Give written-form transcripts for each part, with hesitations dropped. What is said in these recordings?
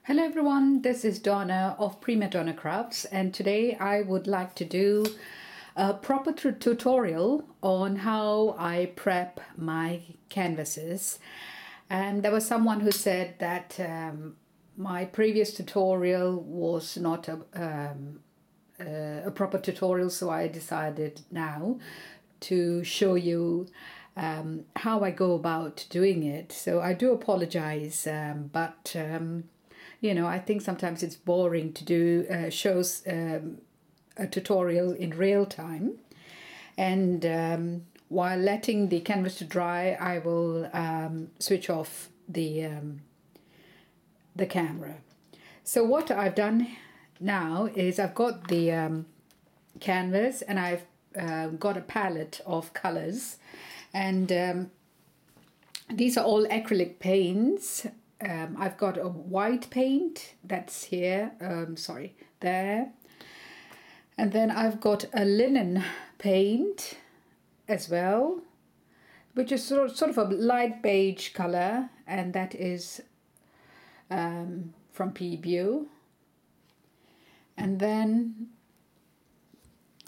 Hello everyone, this is Donna of Pre-Madonna Crafts, and today I would like to do a proper tutorial on how I prep my canvases. And there was someone who said that my previous tutorial was not a proper tutorial, so I decided now to show you how I go about doing it. So I do apologize, but you know, I think sometimes it's boring to do shows a tutorial in real time, and while letting the canvas to dry, I will switch off the camera. So what I've done now is I've got the canvas, and I've got a palette of colors, and these are all acrylic paints. I've got a white paint that's here, there, and then I've got a linen paint as well, which is sort of a light beige color, and that is from P-Bio. And then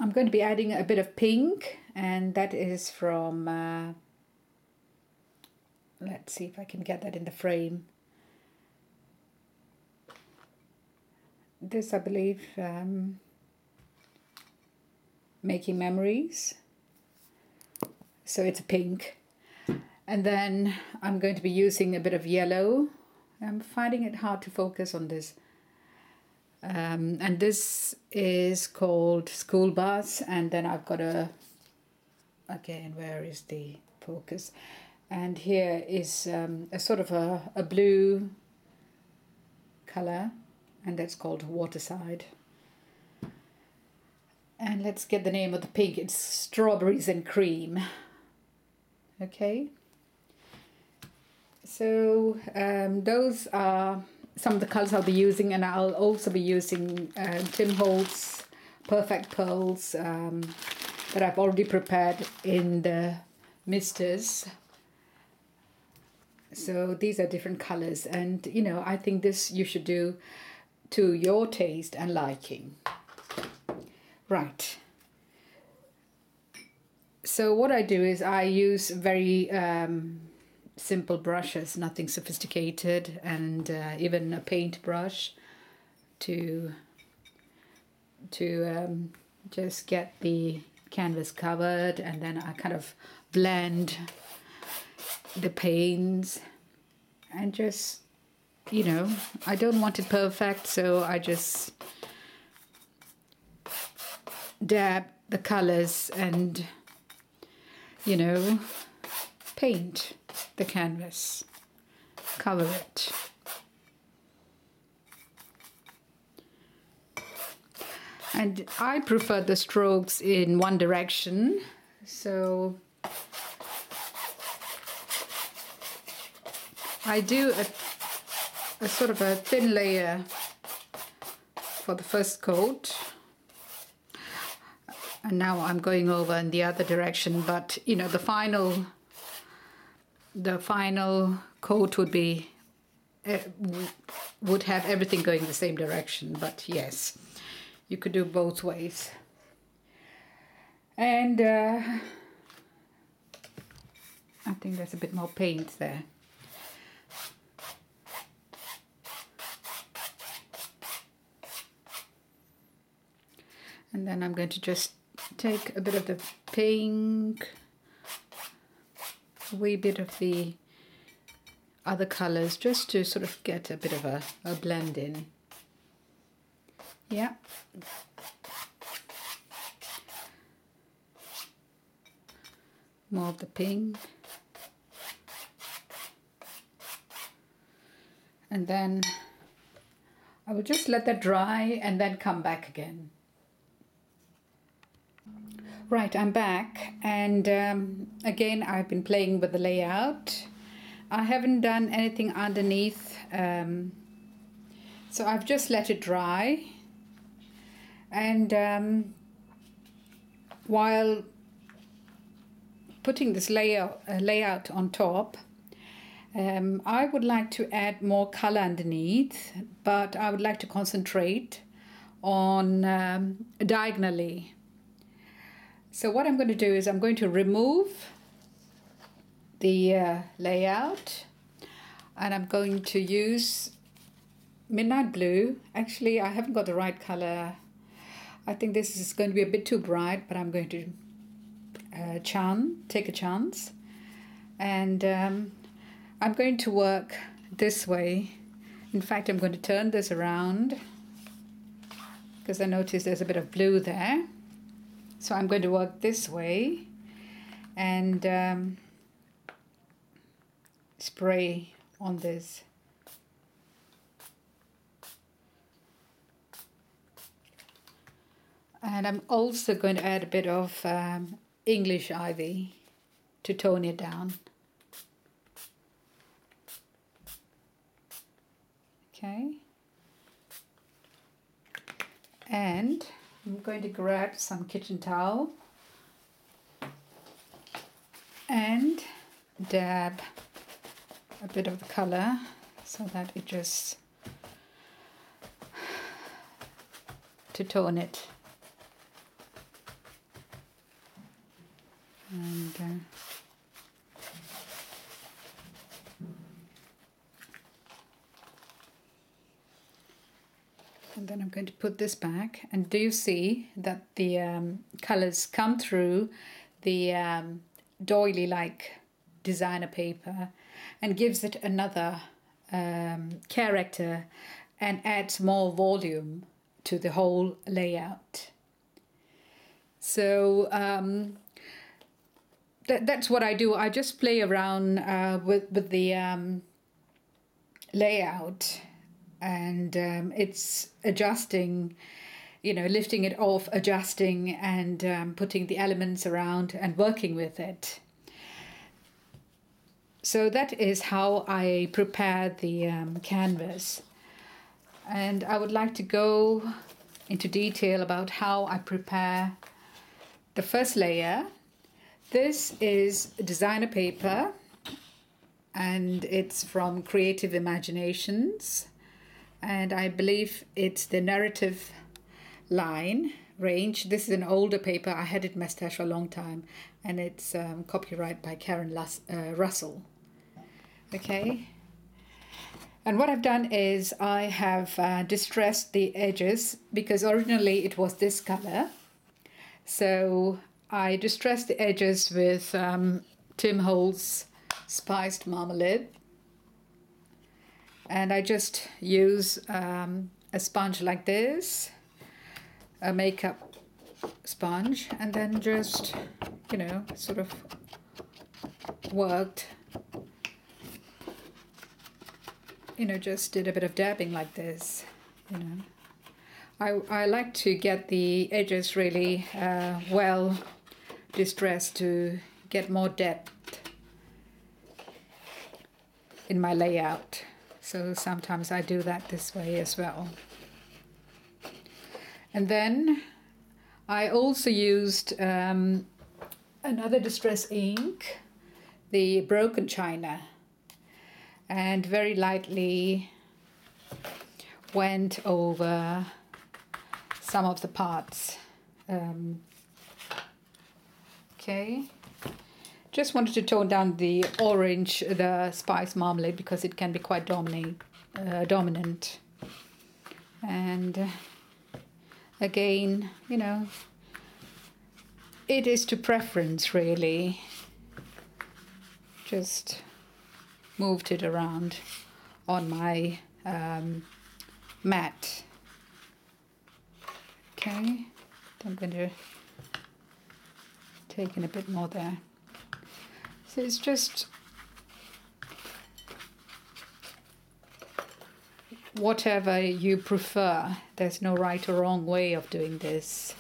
I'm going to be adding a bit of pink, and that is from let's see if I can get that in the frame. This, I believe, Making Memories. So it's a pink. And then I'm going to be using a bit of yellow. I'm finding it hard to focus on this. And this is called School Bus. And then I've got again, where is the focus? And here is a sort of a blue color, and that's called Waterside. And let's get the name of the pink. It's Strawberries and Cream. Okay. So those are some of the colors I'll be using, and I'll also be using Tim Holtz Perfect Pearls that I've already prepared in the misters. So these are different colors, and you know, I think this you should do to your taste and liking. Right. So what I do is I use very simple brushes, nothing sophisticated, and even a paint brush to just get the canvas covered, and then I kind of blend the paints, and just, you know, I don't want it perfect, so I just dab the colors and, you know, paint the canvas, cover it. And I prefer the strokes in one direction, so I do a sort of a thin layer for the first coat, and now I'm going over in the other direction, but you know, the final coat would be would have everything going the same direction, but yes, you could do both ways. And I think there's a bit more paint there. And then I'm going to just take a bit of the pink, a wee bit of the other colors, just to sort of get a bit of a blend in. Yeah. More of the pink. And then I will just let that dry and then come back again. Right, I'm back, and again I've been playing with the layout. I haven't done anything underneath, so I've just let it dry, and while putting this layout on top, I would like to add more color underneath, but I would like to concentrate on diagonally. So what I'm going to do is I'm going to remove the layout, and I'm going to use midnight blue. Actually, I haven't got the right color. I think this is going to be a bit too bright, but I'm going to take a chance. And I'm going to work this way. In fact, I'm going to turn this around because I noticed there's a bit of blue there. So I'm going to work this way and spray on this. And I'm also going to add a bit of English ivy to tone it down. Okay. And I'm going to grab some kitchen towel and dab a bit of the color so that it just to tone it. And then I'm going to put this back, and do you see that the colors come through the doily-like designer paper and gives it another character and adds more volume to the whole layout. So that's what I do. I just play around with the layout, and it's adjusting, you know, lifting it off, adjusting, and putting the elements around and working with it. So that is how I prepare the canvas. And I would like to go into detail about how I prepare the first layer. This is designer paper, and it's from Creative Imaginations, and I believe it's the narrative line range. This is an older paper. I had it in my stash for a long time, and it's copyright by Karen Russell. Okay. And what I've done is I have distressed the edges because originally it was this color. So I distressed the edges with Tim Holtz Spiced Marmalade. And I just use a sponge like this, a makeup sponge, and then just, you know, sort of worked, you know, just did a bit of dabbing like this, you know. I like to get the edges really well distressed to get more depth in my layout. So sometimes I do that this way as well. And then I also used another distress ink, the Broken China, and very lightly went over some of the parts. Okay. Just wanted to tone down the orange, the spice marmalade, because it can be quite dominant. And again, you know, it is to preference really. Just moved it around on my mat. Okay, I'm going to take in a bit more there. So it's just whatever you prefer. There's no right or wrong way of doing this.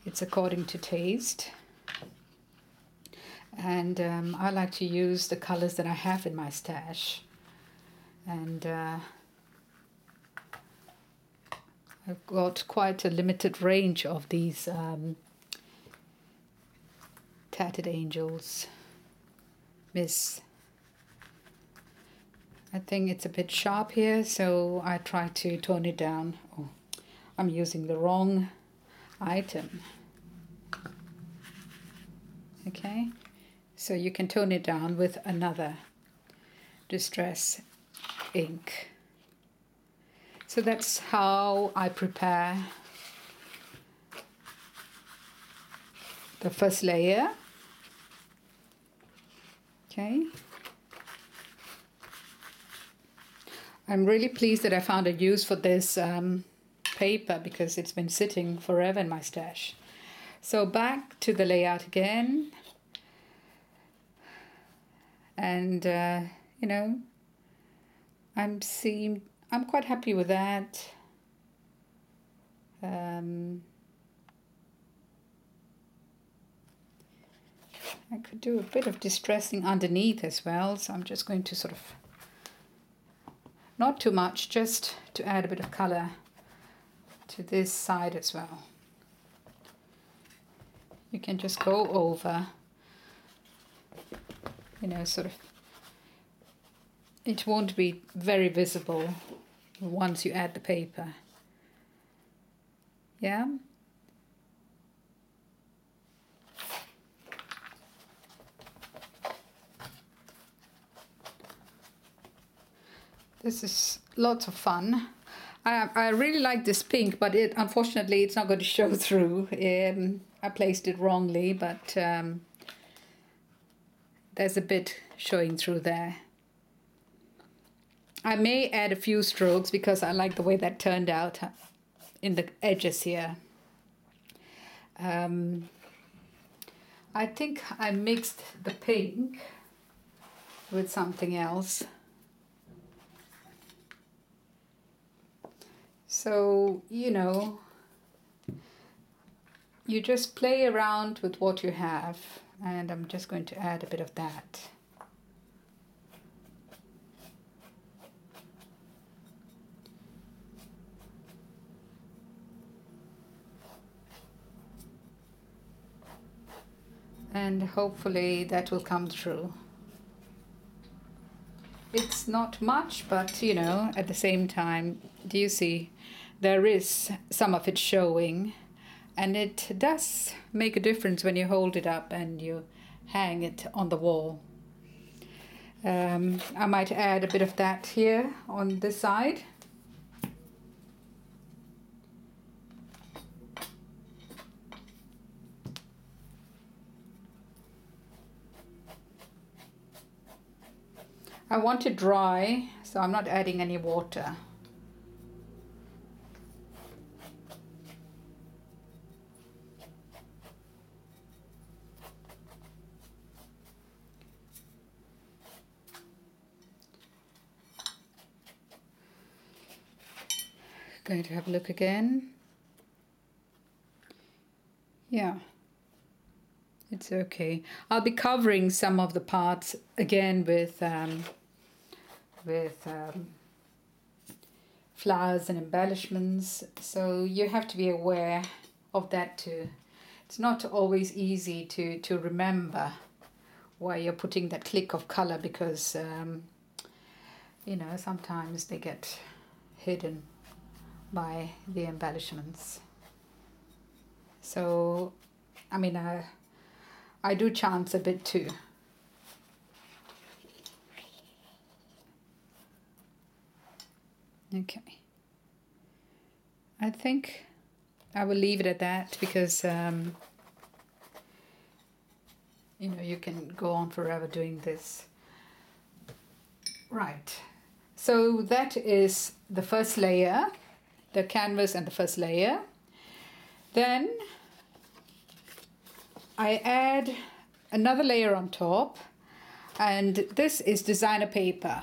It's according to taste. And I like to use the colors that I have in my stash. And I've got quite a limited range of these Tattered Angels, Miss I think it's a bit sharp here, so I try to tone it down. Oh, I'm using the wrong item. Okay, so you can tone it down with another distress ink. So that's how I prepare the first layer. Okay. I'm really pleased that I found a use for this paper because it's been sitting forever in my stash. So back to the layout again. And, you know, I'm quite happy with that. I could do a bit of distressing underneath as well, so I'm just going to sort of, not too much, just to add a bit of color to this side as well. You can just go over, you know, sort of, it won't be very visible once you add the paper. Yeah. This is lots of fun. I really like this pink, but unfortunately it's not going to show through. I placed it wrongly, but there's a bit showing through there. I may add a few strokes because I like the way that turned out in the edges here. I think I mixed the pink with something else. So, you know, you just play around with what you have, and I'm just going to add a bit of that. And hopefully that will come through. It's not much, but you know, at the same time, do you see, there is some of it showing, and it does make a difference when you hold it up and you hang it on the wall. I might add a bit of that here on this side. I want it dry, so I'm not adding any water. Going to have a look again. Yeah, it's okay. I'll be covering some of the parts again with flowers and embellishments, so you have to be aware of that too. It's not always easy to remember why you're putting that click of color, because you know, sometimes they get hidden by the embellishments. So I mean, I do chance a bit too. Okay, I think I will leave it at that because you know, you can go on forever doing this. Right, so that is the first layer, the canvas and the first layer. Then I add another layer on top, and this is designer paper.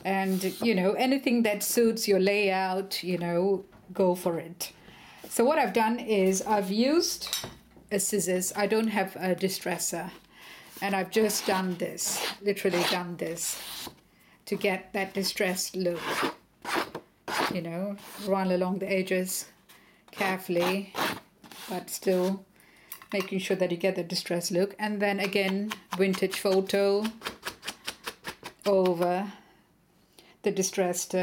And, you know, anything that suits your layout, you know, go for it. So what I've done is I've used a scissors. I don't have a distresser. And I've just done this, literally done this, to get that distressed look. You know, run along the edges carefully, but still making sure that you get the distressed look. And then again, vintage photo over the distressed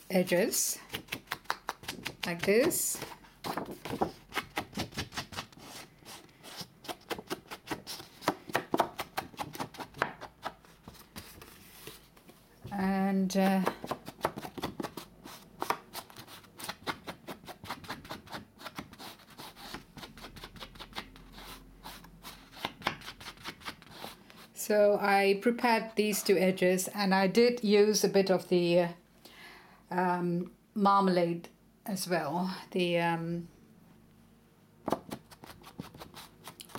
edges like this. And so I prepared these two edges, and I did use a bit of the marmalade as well, the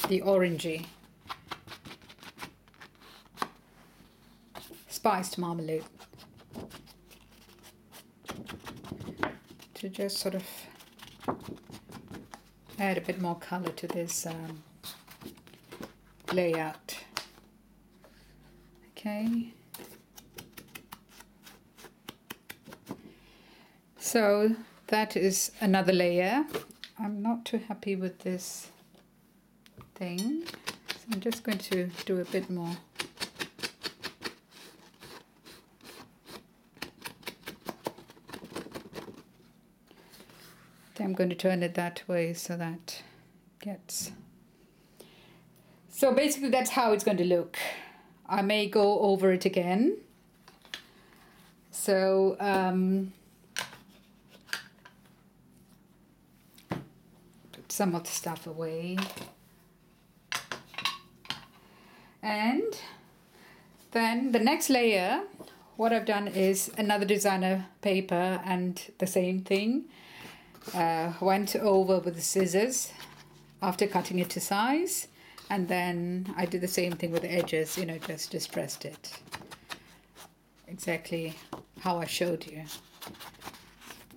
orangey spiced marmalade, to just sort of add a bit more color to this layout. Okay, so that is another layer. I'm not too happy with this thing, so I'm just going to do a bit more. I'm going to turn it that way so that gets... So basically that's how it's going to look. I may go over it again. So put some of the stuff away. And then the next layer, what I've done is another designer paper and the same thing. Went over with the scissors after cutting it to size, and then I did the same thing with the edges, you know, just distressed it exactly how I showed you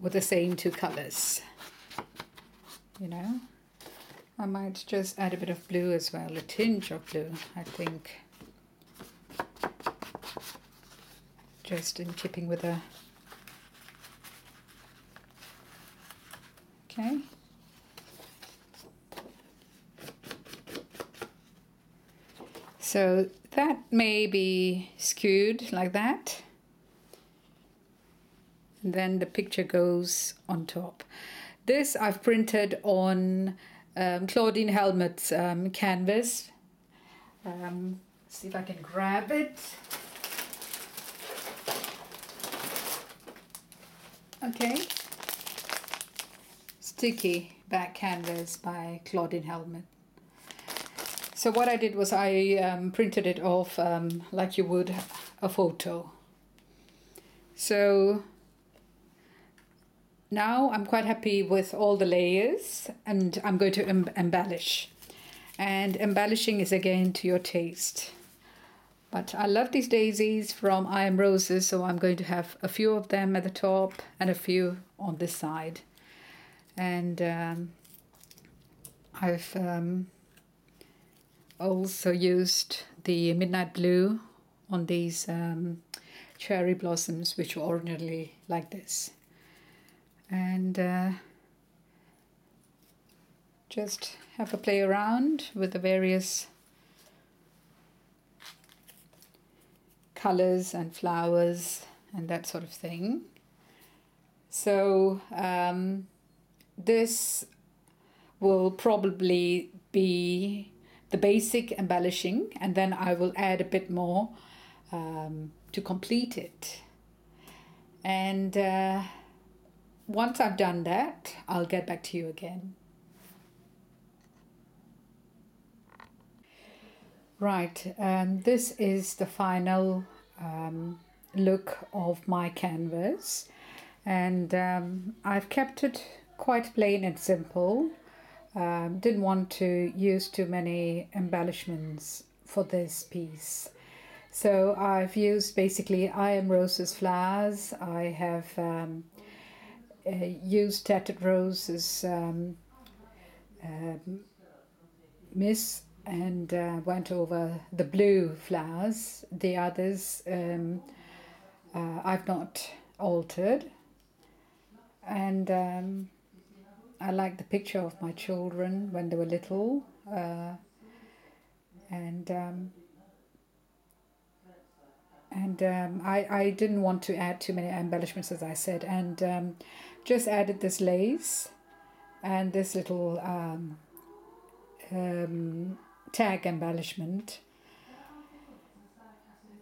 with the same two colors. You know, I might just add a bit of blue as well, a tinge of blue, I think, just in keeping with the... Okay. So that may be skewed like that. And then the picture goes on top. This I've printed on Claudine Helmut's canvas. See if I can grab it. Okay. Sticky back canvas by Claudine Helmut. So what I did was I printed it off like you would a photo. So now I'm quite happy with all the layers, and I'm going to embellish. And embellishing is again to your taste. But I love these daisies from I Am Roses, so I'm going to have a few of them at the top and a few on this side. And I've also used the midnight blue on these cherry blossoms, which were ordinarily like this. And just have a play around with the various colors and flowers and that sort of thing. So this will probably be the basic embellishing, and then I will add a bit more to complete it. And once I've done that, I'll get back to you again. Right, this is the final look of my canvas, and I've kept it quite plain and simple. Didn't want to use too many embellishments for this piece. So I've used basically I Am Roses flowers. I have used Tattered Roses Miss, and went over the blue flowers. The others I've not altered. And I like the picture of my children when they were little. And And I didn't want to add too many embellishments, as I said, and just added this lace and this little tag embellishment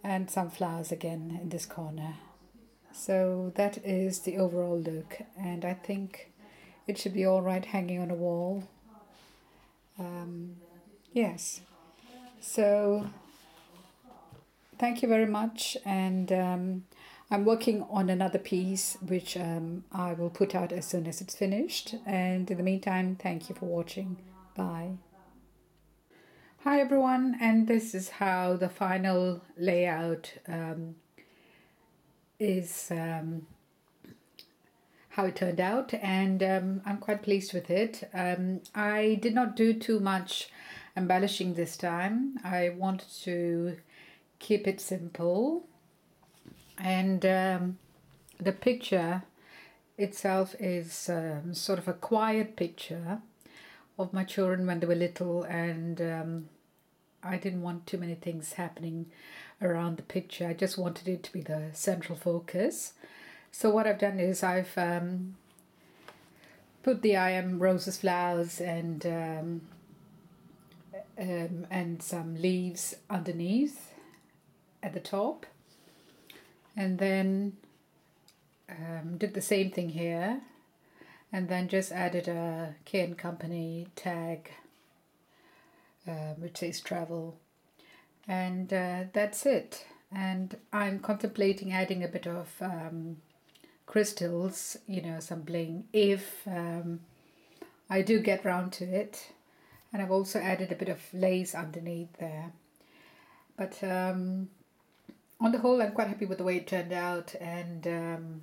and some flowers again in this corner. So that is the overall look, and I think it should be all right hanging on a wall. Yes. So thank you very much, and I'm working on another piece which I will put out as soon as it's finished. And in the meantime, thank you for watching. Bye. Hi everyone, and this is how the final layout is, how it turned out, and I'm quite pleased with it. I did not do too much embellishing this time. I wanted to keep it simple, and the picture itself is sort of a quiet picture of my children when they were little, and I didn't want too many things happening around the picture. I just wanted it to be the central focus. So what I've done is I've put the I am roses flowers and some leaves underneath at the top, and then did the same thing here, and then just added a K & Company tag which says travel, and that's it. And I'm contemplating adding a bit of crystals, you know, some bling, if I do get round to it. And I've also added a bit of lace underneath there. But on the whole, I'm quite happy with the way it turned out, and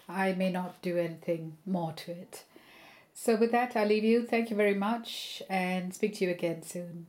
I may not do anything more to it. So with that, I'll leave you. Thank you very much, and speak to you again soon.